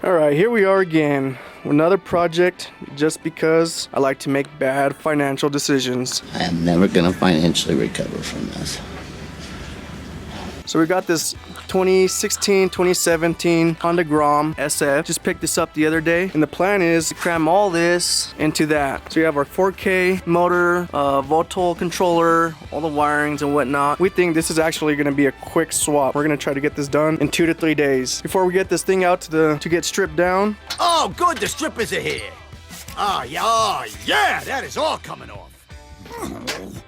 Alright, here we are again. Another project just because I like to make bad financial decisions. I am never gonna financially recover from this. So we got this 2016, 2017 Honda GROM SF. Just picked this up the other day. And the plan is to cram all this into that. So we have our 4K motor, votol controller, all the wirings and whatnot. We think this is actually gonna be a quick swap. We're gonna try to get this done in 2 to 3 days. Before we get this thing out to get stripped down. Oh, good, the strippers are here. Oh, yeah, that is all coming off.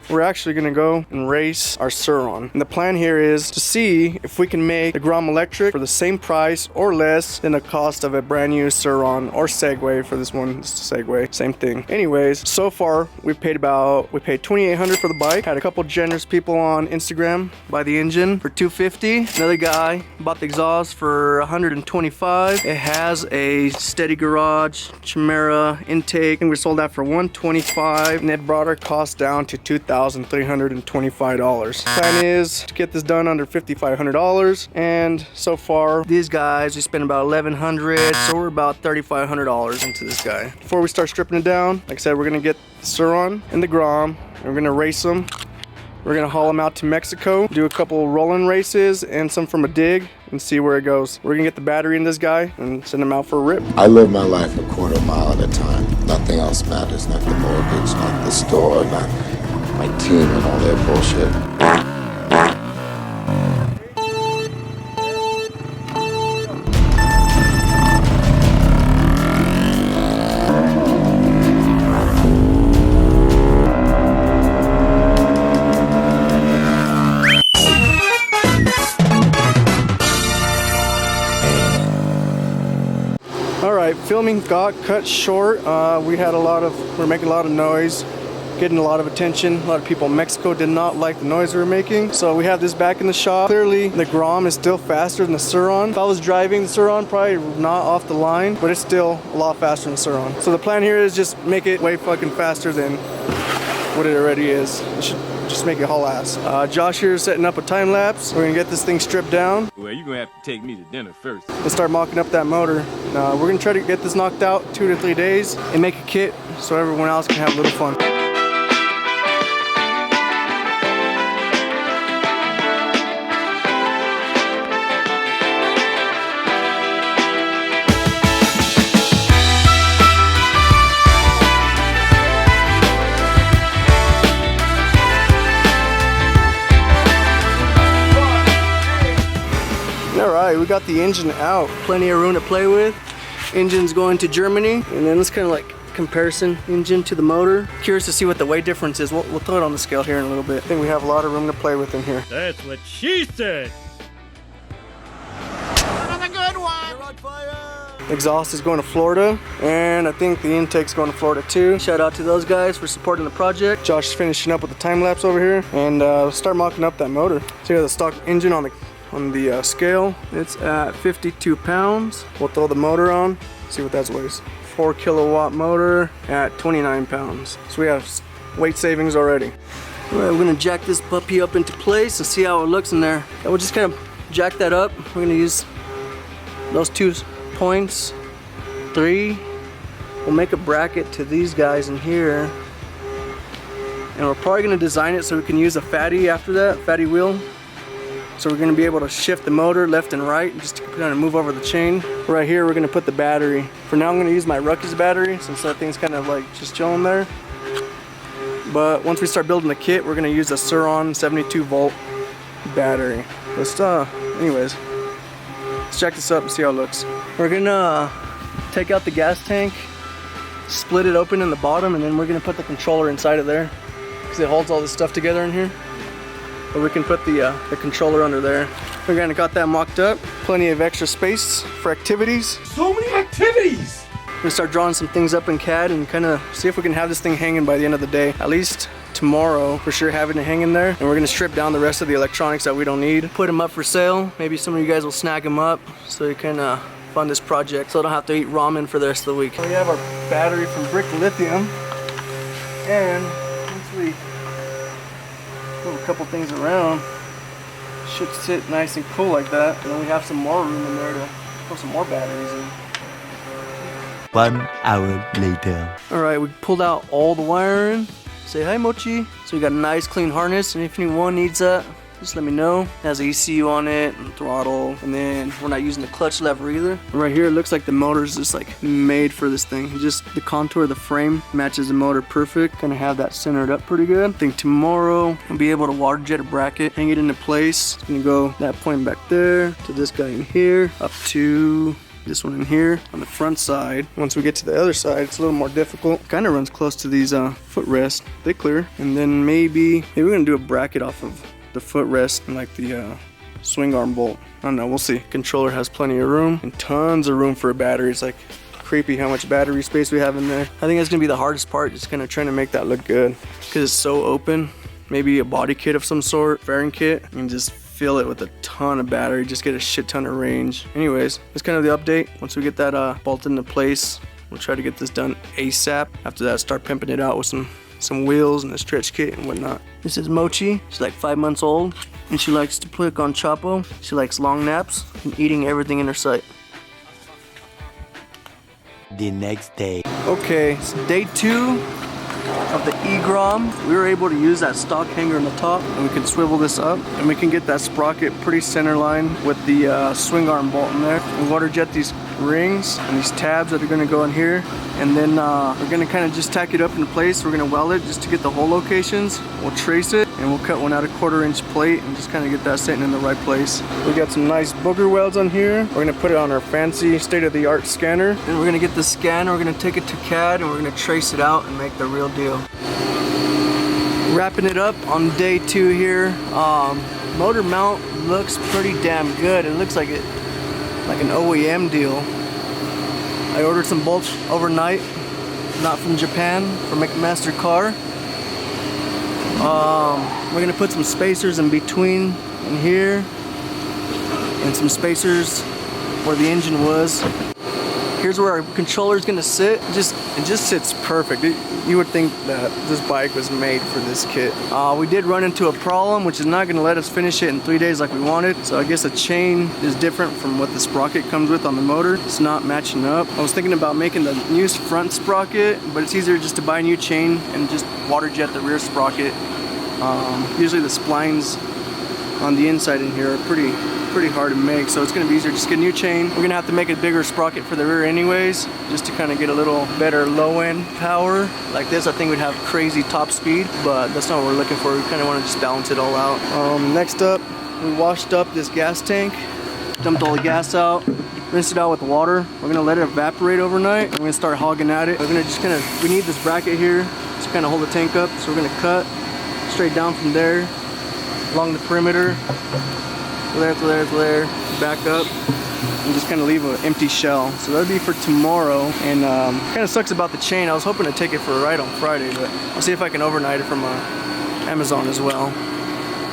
We're actually gonna go and race our Sur-Ron. And the plan here is to see if we can make the GROM electric for the same price or less than the cost of a brand new Sur-Ron or Segway. For this one, it's a Segway, same thing. Anyways, so far we paid $2,800 for the bike. Had a couple generous people on Instagram buy the engine for $250. Another guy bought the exhaust for $125. It has a steady garage Chimera intake, and we sold that for $125, and it brought our cost down to $2,325. Plan is to get this done under $5,500, and so far these guys we spent about $1,100, so we're about $3,500 into this guy. Before we start stripping it down, like I said, we're gonna get the Sur-Ron and the GROM, and we're gonna race them. We're gonna haul them out to Mexico, do a couple rolling races and some from a dig, and see where it goes. We're gonna get the battery in this guy and send him out for a rip. I live my life a quarter mile at a time. Nothing else matters, not the mortgage, not the store, not my team and all their bullshit. Alright, filming got cut short. We're making a lot of noise, getting a lot of attention. A lot of people in Mexico did not like the noise we were making. So we have this back in the shop. Clearly, the GROM is still faster than the Sur-Ron. If I was driving the Sur-Ron, probably not off the line, but it's still a lot faster than the Sur-Ron. So the plan here is just make it way fucking faster than what it already is. It should just make it haul ass. Josh here is setting up a time lapse. We're gonna get this thing stripped down. Well, you're gonna have to take me to dinner first. And start mocking up that motor. We're gonna try to get this knocked out 2 to 3 days and make a kit so everyone else can have a little fun. Alright, we got the engine out. Plenty of room to play with. Engine's going to Germany. And then this kind of like comparison engine to the motor. Curious to see what the weight difference is. We'll throw it on the scale here in a little bit. I think we have a lot of room to play with in here. That's what she said. Another good one. You're on fire. Exhaust is going to Florida, and I think the intake's going to Florida too. Shout out to those guys for supporting the project. Josh is finishing up with the time lapse over here, and start mocking up that motor. So you got the stock engine on the scale. It's at 52 pounds. We'll throw the motor on, see what that weighs. 4 kilowatt motor at 29 pounds. So we have weight savings already. All right, we're gonna jack this puppy up into place and see how it looks in there. And we'll just kind of jack that up. We're gonna use those 2 points, 3. We'll make a bracket to these guys in here. And we're probably gonna design it so we can use a fatty after that, fatty wheel. So we're gonna be able to shift the motor left and right just to kind of move over the chain. Right here, we're gonna put the battery. For now, I'm gonna use my Ruckus battery since that thing's kind of like just chilling there. But once we start building the kit, we're gonna use a Sur-Ron 72 volt battery. Anyways, let's check this up and see how it looks. We're gonna take out the gas tank, split it open in the bottom, and then we're gonna put the controller inside of there because it holds all this stuff together in here. But we can put the controller under there. We're gonna got that mocked up. Plenty of extra space for activities. So many activities! We're gonna start drawing some things up in CAD and kind of see if we can have this thing hanging by the end of the day. At least tomorrow, for sure having it hang in there. And we're gonna strip down the rest of the electronics that we don't need. Put them up for sale. Maybe some of you guys will snag them up so you can fund this project so I don't have to eat ramen for the rest of the week. We have our battery from Brick Lithium. And once we move a couple things around, should sit nice and cool like that. And then we have some more room in there to put some more batteries in. 1 hour later. All right, we pulled out all the wiring. Say hi, Mochi. So we got a nice clean harness, and if anyone needs that, just let me know. It has an ECU on it, and throttle, and then we're not using the clutch lever either. Right here, it looks like the motor's just like made for this thing. Just the contour of the frame matches the motor perfect. Gonna have that centered up pretty good. I think tomorrow I'll be able to water jet a bracket, hang it into place. It's gonna go that point back there to this guy in here, up to this one in here on the front side. Once we get to the other side, it's a little more difficult. Kind of runs close to these footrests. They clear, and then maybe we're gonna do a bracket off of the footrest and like the swing arm bolt. I don't know, we'll see. Controller has plenty of room and tons of room for a battery. It's like creepy how much battery space we have in there. I think that's gonna be the hardest part, just kind of trying to make that look good because it's so open. Maybe a body kit of some sort, fairing kit, and just fill it with a ton of battery, just get a shit ton of range. Anyways, that's kind of the update. Once we get that bolted into place, we'll try to get this done ASAP. After that, start pimping it out with some wheels and a stretch kit and whatnot. This is Mochi. She's like 5 months old, and she likes to click on Chapo. She likes long naps and eating everything in her sight. The next day. Okay, so day 2 of the E-GROM. We were able to use that stock hanger on the top, and we can swivel this up, and we can get that sprocket pretty center line with the swing arm bolt in there. We water jet these rings and these tabs that are going to go in here, and then we're going to kind of just tack it up in place. We're going to weld it just to get the hole locations. We'll trace it, and we'll cut one out a 1/4 inch plate and just kind of get that sitting in the right place. We got some nice booger welds on here. We're going to put it on our fancy state-of-the-art scanner, and we're going to get the scan, we're going to take it to CAD, and we're going to trace it out and make the real deal. Wrapping it up on day 2 here. Motor mount looks pretty damn good. It looks like an OEM deal. I ordered some bolts overnight, not from Japan, from McMaster Car. We're gonna put some spacers in between in here, and some spacers where the engine was. Here's where our controller is gonna sit. It just sits perfect. You would think that this bike was made for this kit. We did run into a problem, which is not gonna let us finish it in 3 days like we wanted. So I guess the chain is different from what the sprocket comes with on the motor. It's not matching up. I was thinking about making the new front sprocket, but it's easier just to buy a new chain and just water jet the rear sprocket. Usually the splines on the inside in here are pretty hard to make, so it's going to be easier just get a new chain. We're going to have to make a bigger sprocket for the rear anyways, just to kind of get a little better low end power. Like this, I think we'd have crazy top speed, but that's not what we're looking for. We kind of want to just balance it all out. Next up, we washed up this gas tank, dumped all the gas out, rinsed it out with water. We're going to let it evaporate overnight. We're going to start hogging at it. We're going to just we need this bracket here to kind of hold the tank up, so we're going to cut straight down from there along the perimeter. There, back up, and just kind of leave an empty shell. So that'll be for tomorrow. And kind of sucks about the chain. I was hoping to take it for a ride on Friday, but I'll see if I can overnight it from Amazon as well.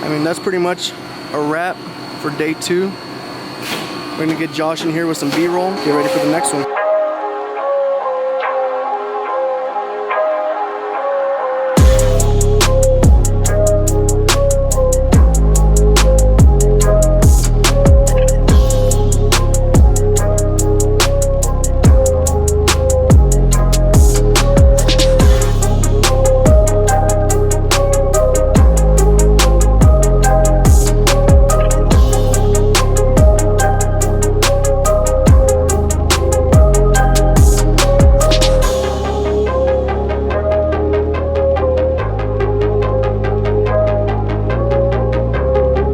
I mean, that's pretty much a wrap for day 2. We're gonna get Josh in here with some B-roll. Get ready for the next one.